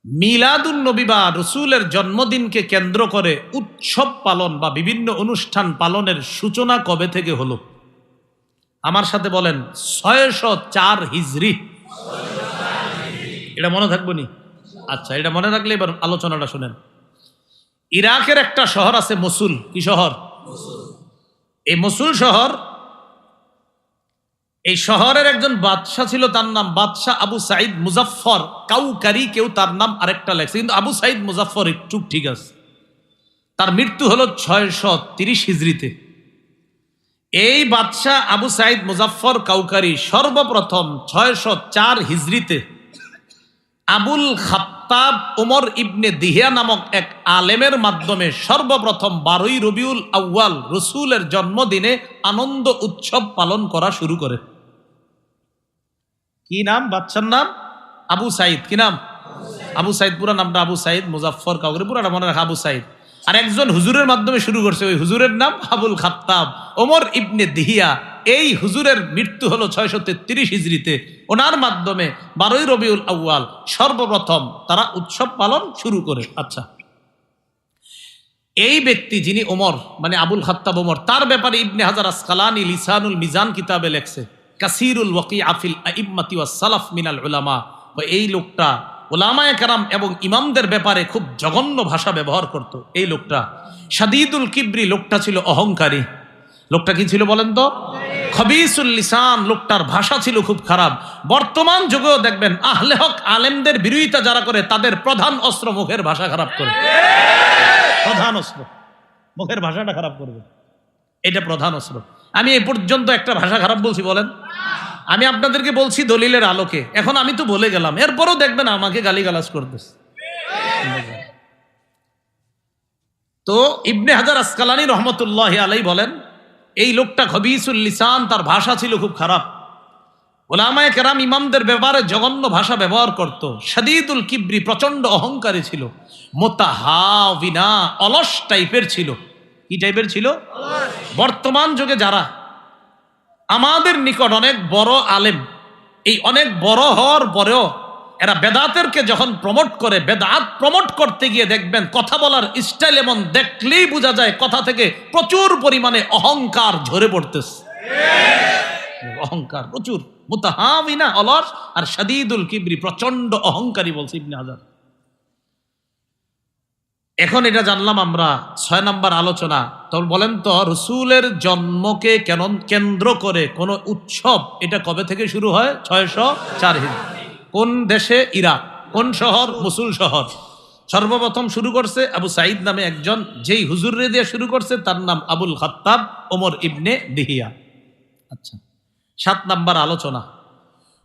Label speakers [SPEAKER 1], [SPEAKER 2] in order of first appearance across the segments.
[SPEAKER 1] মিলাদুন নবী বা রসুলের জন্মদিনকে কেন্দ্র করে উৎসব পালন বা বিভিন্ন অনুষ্ঠান পালনের সূচনা কবে থেকে হলো? আমার সাথে বলেন ৬০৪ হিজরি। এটা মনে থাকবো নি? আচ্ছা, এটা মনে রাখলে এবার আলোচনাটা শুনেন। ইরাকের একটা শহর আছে মসুল। কি শহর? এই মসুল শহর, এই শহরের একজন বাদশাহ ছিল, তার নাম বাদশাহ আবু সাইদ মুজাফফর কাউকারি। কেউ তার নাম আরেকটা লেখছে, কিন্তু আবু সাইদ মুজাফফর একটু ঠিক আছে। তার মৃত্যু হলো ৬৩০ হিজরিতে। এই বাদশাহ আবু সাইদ মুজাফফর কাউকারি সর্বপ্রথম ৬০৪ হিজরিতে আবুল খাত্তাব ওমর ইবনে দিহিয়া নামক এক আলেমের মাধ্যমে সর্বপ্রথম ১২ই রবিউল আউয়াল রসুলের জন্মদিনে আনন্দ উৎসব পালন করা শুরু করে। কি নাম? বাদশার নাম আবু সাইদ। কি নাম? আবু সাইদ। পুরা নামটা আবু সাইদ মুজাফফর কাউকারি, পুরাটা মনে রাখা আবু সাইদ। আর একজন হুজুরের মাধ্যমে শুরু করছে, ওই হুজুরের নাম আবুল খাত্তাব ওমর ইবনে দিহিয়া। এই হুজুরের মৃত্যু হলো ৬৩৩ হিজরিতে। ওনার মাধ্যমে ১২ই রবিউল আউয়াল সর্বপ্রথম তারা উৎসব পালন শুরু করে। আচ্ছা, এই ব্যক্তি যিনি ওমর, মানে আবুল খাত্তাব ওমর, তার ব্যাপারে ইবনে হাজার আসকালানি লিসানুল মিজান কিতাবে লেখছে, কাসিরুল ওয়াকিআ ফিল আইম্মাতি ওয়াস সালাফ মিনাল উলামা। এই লোকটা উলামায়ে কেরাম এবং ইমামদের ব্যাপারে খুব জঘন্য ভাষা ব্যবহার করত। এই লোকটা শাদীদুল কিবরি, লোকটা ছিল অহংকারী। লোকটা কি ছিল বলেন তো? খবিসুল লিসান, লোকটার ভাষা ছিল খুব খারাপ। বর্তমান যুগেও দেখবেন আহলে হক আলেমদের বিরোধিতা যারা করে, তাদের প্রধান অস্ত্র মুখের ভাষা খারাপ করে। প্রধান অস্ত্র মুখের ভাষাটা খারাপ করবে, এটা প্রধান অস্ত্র। আমি এ পর্যন্ত একটা ভাষা খারাপ বলছি বলেন? আমি আপনাদেরকে বলছি দলিলের আলোকে, এখন আমি তো বলে গেলাম, এরপরও দেখবেন আমাকে গালিগালাজ করতেছে। তো ইবনে হাজার আসকালানি রহমতুল্লাহ আলাই বলেন, এই লোকটা খবিসুল লিসান, তার ভাষা ছিল খুব খারাপ। উলামায়ে কেরাম ইমামদের ব্যাপারে জঘন্য ভাষা ব্যবহার করত। শাদীদুল কিবরি, প্রচন্ড অহংকারী ছিল। মুতাহাবিনা, অলস টাইপের ছিল। কি টাইপের ছিল? বর্তমান যুগে যারা আমাদের নিকট অনেক বড় আলেম, এই অনেক বড় হওয়ার পরেও এরা বেদাতেরকে যখন প্রমোট করে, বেদাত প্রমোট করতে গিয়ে দেখবেন কথা বলার স্টাইল এমন, দেখলেই বোঝা যায় কথা থেকে প্রচুর পরিমাণে অহংকার ঝরে পড়তেছে। অহংকার প্রচুর। মুতাহাবিনা, অলস, আর শাদীদুল কিবরি, প্রচন্ড অহংকারী বলছে ইবনে হাজার। এখন এটা জানলাম আমরা ৬ নম্বর আলোচনা। তবে বলেন তো, রসুলের জন্মকে কেন্দ্র করে কোন উৎসব, এটা কবে থেকে শুরু হয়? ৬০৪ হিজরি। কোন দেশে? ইরাক। কোন শহর? মসুল শহর। সর্বপ্রথম শুরু করছে আবু সাইদ নামে একজন, যেই হুজুরে দিয়ে শুরু করছে তার নাম আবুল খাত্তাব ওমর ইবনে দিহিয়া। আচ্ছা, ৭ নম্বর আলোচনা,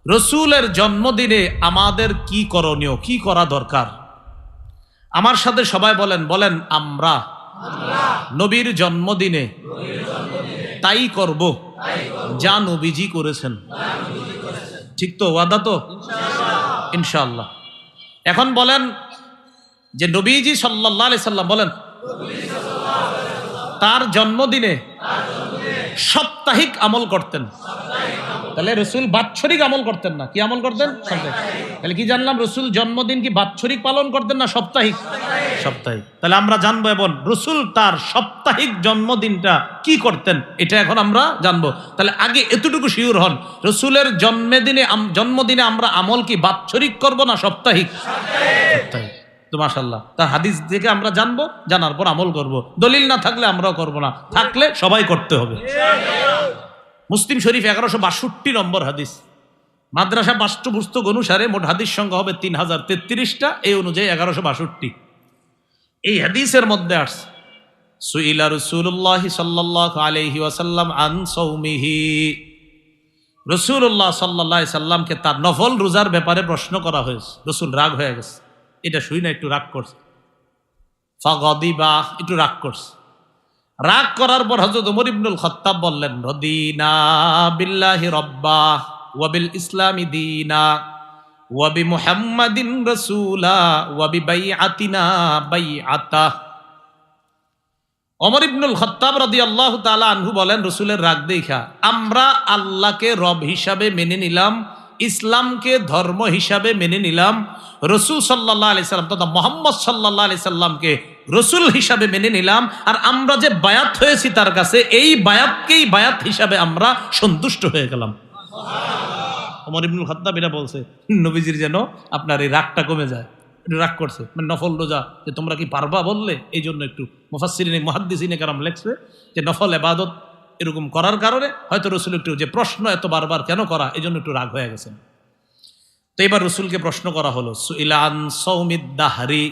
[SPEAKER 1] রসুলের জন্মদিনে আমাদের কি করণীয়, কি করা দরকার? আমার সাথে সবাই বলেন, বলেন আমরা নবীর জন্মদিনে তাই করব যা নবীজি করেছেন। ঠিক তো? ওয়াদা তো? ইনশাআল্লাহ। এখন বলেন যে নবীজি সাল্লাল্লাহু আলাইহি সাল্লাম, বলেন তার জন্মদিনে সাপ্তাহিক আমল করতেন। তাহলে রসুল বাৎসরিক আমল করতেন না। কি আমল করতেন? সাপ্তাহিক। তাহলে কি জানলাম? রসুল জন্মদিন কি বাৎসরিক পালন করতেন না সাপ্তাহিক? সাপ্তাহিক। তাহলে আমরা জানবো এবং রসুল তার সাপ্তাহিক জন্মদিনটা কি করতেন, এটা এখন আমরা জানবো। তাহলে আগে এতটুকু শিওর হন, রসুলের জন্মদিনে আমরা আমল কি বাৎসরিক করব না সাপ্তাহিক? সাপ্তাহিক। তো মাশাআল্লাহ, তার হাদিস থেকে আমরা জানবো, জানার পর আমল করব। দলিল না থাকলে আমরাও করব না, থাকলে সবাই করতে হবে। মুসলিম শরীফ 1162 নম্বর হাদিস। মাদ্রাসা পাঠ্যপুস্তক অনুসারে মোট হাদিস সংখ্যা হবে 3033টা, এই অনুযায়ী 1162। এই হাদিসের মধ্যে আসছে, সুইলা রাসূলুল্লাহ সাল্লাল্লাহু আলাইহি ওয়াসাল্লাম আন সাওমিহি। রাসূলুল্লাহ সাল্লাল্লাহু আলাইহি সাল্লামকে তার নফল রোজার ব্যাপারে প্রশ্ন করা হয়েছে। রাসূল রাগ হয়ে গেছে, এটা শুই না, একটু রাগ করছে। ফাগাদিবা, একটু রাগ করছে। রাগ করার পর হযরত ওমর ইবনুল খাত্তাব বললেন, রদিনা বিল্লাহি রাব্বা ওয়া বিল ইসলামি দীনা ওয়া বি মুহাম্মাদিন রাসূলা ওয়া বি বাইআতিনা বাইআতা। ওমর ইবনুল খাত্তাব রাদিয়াল্লাহু তাআলা আনহু বলেন, রাসূলের রাগ দেখা আমরা আল্লাহকে রব হিসাবে মেনে নিলাম ইসলামকে ধর্ম হিসাবে মেনে নিলাম, রসুল সাল্লাল্লাহু আলাইহি সাল্লাম তথা মুহাম্মদ সাল্লাল্লাহু আলাইহি সাল্লামকে রসুল হিসাবে মেনে নিলাম, আর আমরা যে বায়াত হয়েছি তার কাছে, এই বায়াতকেই বায়াত হিসাবে আমরা সন্তুষ্ট হয়ে গেলাম। ওমর ইবনুল খাত্তাব এটা বলছে নবীজির যেন আপনার এই রাগটা কমে যায়। রাগ করছে মানে নফল রোজা যে তোমরা কি পারবা বললে, এই জন্য একটু মুফাসসিরিন মুহাদ্দিসিনে কেরাম লেখছে যে নফল ইবাদত এরকম করার কারণে হয়তো রসুল একটু যে প্রশ্ন এত বারবার কেন করা, এই জন্য একটু রাগ হয়ে গেছেন। তো এবার রসুলকে প্রশ্ন করা হলো সুইলা আন সাওমিদ দাহরি,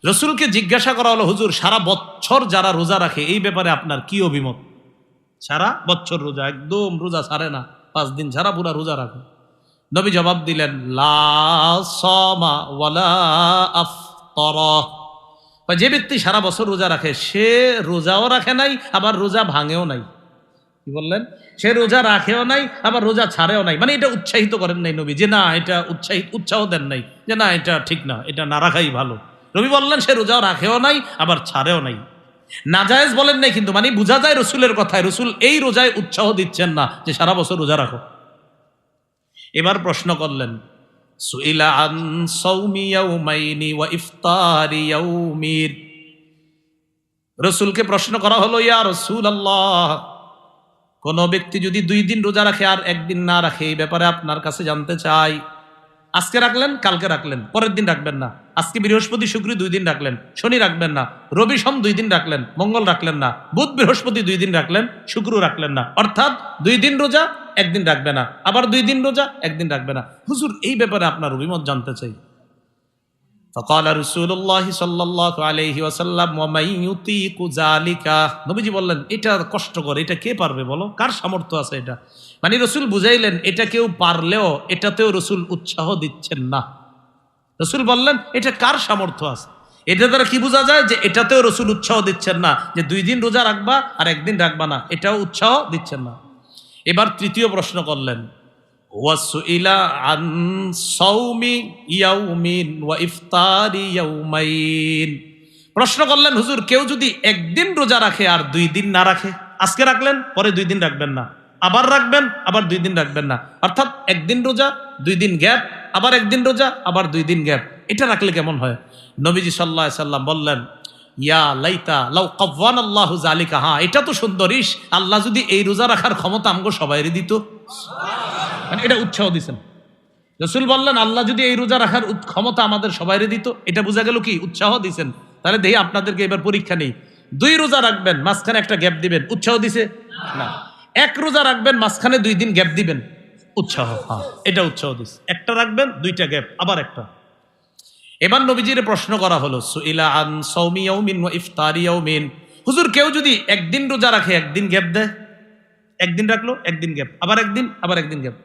[SPEAKER 1] রসুলকে জিজ্ঞাসা করা হলো হুজুর সারা বছর যারা রোজা রাখে এই ব্যাপারে আপনার কি অভিমত? সারা বছর রোজা, একদম রোজা ছাড়ে না, 5 দিন ছাড়া পুরা রোজা রাখে। নবী জবাব দিলেন লা সামা ওয়ালা আফতারা, যে ব্যক্তি সারা বছর রোজা রাখে সে রোজাও রাখে নাই আবার রোজা ভাঙেও নাই। কি বললেন? সে রোজা রাখেও নাই আবার রোজা ছাড়েও নাই, মানে এটা উৎসাহিত করেন নাই নবী যে না এটা উৎসাহ দেন নাই যে না এটা ঠিক না, এটা না রাখাই ভালো। নবী বললেন সে রোজাও রাখেও নাই আবার ছাড়েও নাই, নাজায়েজ বলেন নাই, কিন্তু মানে বোঝা যায় রসুলের কথায় রসুল এই রোজায় উৎসাহ দিচ্ছেন না যে সারা বছর রোজা রাখো। এবার প্রশ্ন করলেন সুইলা আন সাওমি ইয়াউমাইনি ওয়া ইফতারি ইয়াউমিন, রসুলকে প্রশ্ন করা হলো ইয়া রাসূলুল্লাহ, কোন ব্যক্তি যদি 2 দিন রোজা রাখে আর 1 দিন না রাখে এই ব্যাপারে আপনার কাছে জানতে চাই। আজকে রাখলেন, কালকে রাখলেন, পরের দিন রাখবেন না। আজকে বৃহস্পতি শুক্র 2 দিন রাখলেন, শনি রাখবেন না, রবি সোম 2 দিন রাখলেন, মঙ্গল রাখলেন না, বুধ বৃহস্পতি 2 দিন রাখলেন, শুক্র রাখলেন না, অর্থাৎ 2 দিন রোজা 1 দিন রাখবে না, আবার 2 দিন রোজা 1 দিন রাখবে না। হুজুর এই ব্যাপারে আপনার অভিমত জানতে চাই। ফাকালা রাসূলুল্লাহ সাল্লাল্লাহু আলাইহি ওয়াসাল্লাম ওয়া মান ইউতিকু যালিকা, নবীজি বললেন এটা কষ্টকর, এটা কে পারবে বলো, কার সামর্থ্য আছে এটা? মানে রসুল বুঝাইলেন এটা কেউ পারলেও এটাতেও রসুল উৎসাহ দিচ্ছেন না। রসুল বললেন এটা কার সামর্থ্য আছে, এটা দ্বারা কি বোঝা যায় যে এটাতেও রসুল উৎসাহ দিচ্ছেন না, যে 2 দিন রোজা রাখবা আর 1 দিন রাখবা না, এটাও উৎসাহ দিচ্ছেন না। এবার তৃতীয় প্রশ্ন করলেন ওয়াসুইলা আন সাওমি ইয়াউমিন ওয়া ইফতারি ইয়াউমাইন, প্রশ্ন করলেন হুজুর কেউ যদি 1 দিন রোজা রাখে আর 2 দিন না রাখে, আজকে রাখলেন পরে 2 দিন রাখবেন না, আবার রাখবেন আবার 2 দিন রাখবেন না, অর্থাৎ 1 দিন রোজা 2 দিন গ্যাপ, আবার 1 দিন রোজা আবার 2 দিন গ্যাপ, এটা রাখলে কেমন হয়? নবীজি সাল্লাল্লাহু আলাইহি সাল্লাম বললেন ইয়া লাইতা লাউ কাওয়ানাল্লাহু যালিকা, হ্যাঁ এটা তো সুন্দরিশ, আল্লাহ যদি এই রোজা রাখার ক্ষমতা আমগো সবাইরে দিত। মানে এটা উৎসাহ দিচ্ছেন রসুল বললেন আল্লাহ যদি এই রোজা রাখার ক্ষমতা আমাদের সবাইরে দিত, এটা বোঝা গেল কি উৎসাহ দিচ্ছেন। তাহলে দেখি আপনাদেরকে এবার পরীক্ষা নেই, 2 রোজা রাখবেন মাঝখানে একটা গ্যাপ দিবেন, উৎসাহ দিছে না? 1 রোজা রাখবেন মাঝখানে 2 দিন গ্যাপ দিবেন, উৎসাহ, হ্যাঁ এটা উৎসাহ দিচ্ছে। একটা রাখবেন 2টা গ্যাপ আবার একটা। এবার নবীজির প্রশ্ন করা হলো সুইলা আন সাওমি ইয়াউমিন ওয়া ইফতারি ইয়াউমিন, হুজুর কেউ যদি 1 দিন রোজা রাখে 1 দিন গ্যাপ দেয়, 1 দিন রাখলো 1 দিন গ্যাপ, আবার 1 দিন আবার 1 দিন গ্যাপ,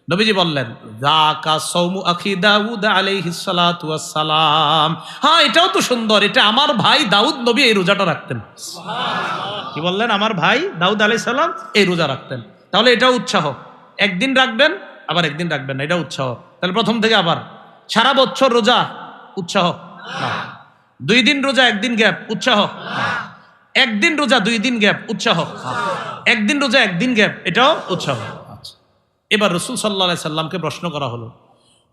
[SPEAKER 1] নবীজি বললেন যাকা সাওমু আখি দাউদ আলাইহিস সালাতু ওয়াস সালাম, হ্যাঁ এটাও তো সুন্দর, এটা আমার ভাই দাউদ নবী এই রোজাটা রাখতেন। সুবহানাল্লাহ, কি বললেন? আমার ভাই দাউদ আলাইহিস সালাম এই রোজা রাখতেন। তাহলে এটাও উৎসাহ, 1 দিন রাখবেন আবার 1 দিন রাখবেন না, এটা উৎসাহ। তাহলে প্রথম থেকে আবার সারা বছর রোজা উৎসাহ না, 2 দিন রোজা 1 দিন গ্যাপ উৎসাহ না, 1 দিন রোজা 2 দিন গ্যাপ উৎসাহ, 1 দিন রোজা 1 দিন গ্যাপ এটাও উৎসাহ। এবার রাসূল সাল্লাল্লাহু আলাইহি সাল্লামকে প্রশ্ন করা হলো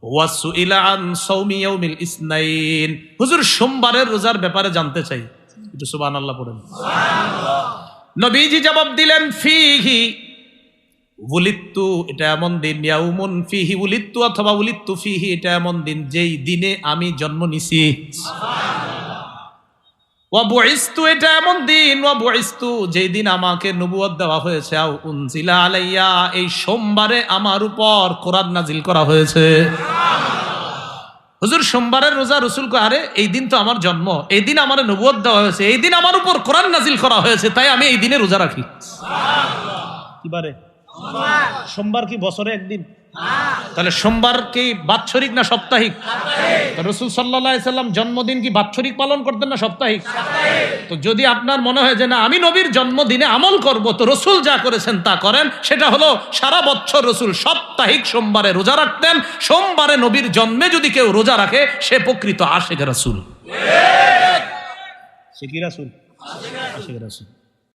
[SPEAKER 1] ওয়াসুইলা আন সাওমি ইয়াউমিল ইসনাইন, হুজুর সোমবারের রোজার ব্যাপারে জানতে চাই, একটু সুবহানাল্লাহ পড়েন। সুবহানাল্লাহ। নবীজি জবাব দিলেন ফিহি উলিত্তু, এটা এমন দিন, ইয়াউমুন ফিহি উলিত্তু অথবা উলিত্তু ফিহি, এটা এমন দিন যেই দিনে আমি জন্ম নিছি। সুবহানাল্লাহ। ওয়া বুইস্তু, এটা এমন দিন, ওয়া বুইস্তু যেই দিন আমাকে নবুয়ত দেওয়া হয়েছে, আও উনজিলা আলাইয়া এই সোমবারে আমার উপর কোরআন নাজিল করা হয়েছে। সুবহানাল্লাহ। হুজুর সোমবারের রোজা, রসুল কয় আরে এই দিন তো আমার জন্ম, এই দিন আমার নবুয়ত দেওয়া হয়েছে, এই দিন আমার উপর কোরআন নাজিল করা হয়েছে, তাই আমি এই দিনে রোজা রাখি। সুবহানাল্লাহ। কি বারে? সোমবার কি বছরে 1 দিন? তাহলে সোমবার কি বাৎসরিক না সাপ্তাহিক? রাসূল সাল্লাল্লাহু আলাইহি সাল্লাম জন্মদিন কি বাৎসরিক পালন করতেন না সাপ্তাহিক? তো যদি আপনার মনে হয় যে না আমি নবীর জন্মদিনে আমল করব, তো রাসূল যা করেছেন তা করেন, সেটা হলো সারা বছর রাসূল সাপ্তাহিক সোমবারে রোজা রাখতেন। সোমবারে নবীর জন্মে যদি কেউ রোজা রাখে সে প্রকৃত আশিক রাসূল। সে কি রাসূল? আশিক রাসূল।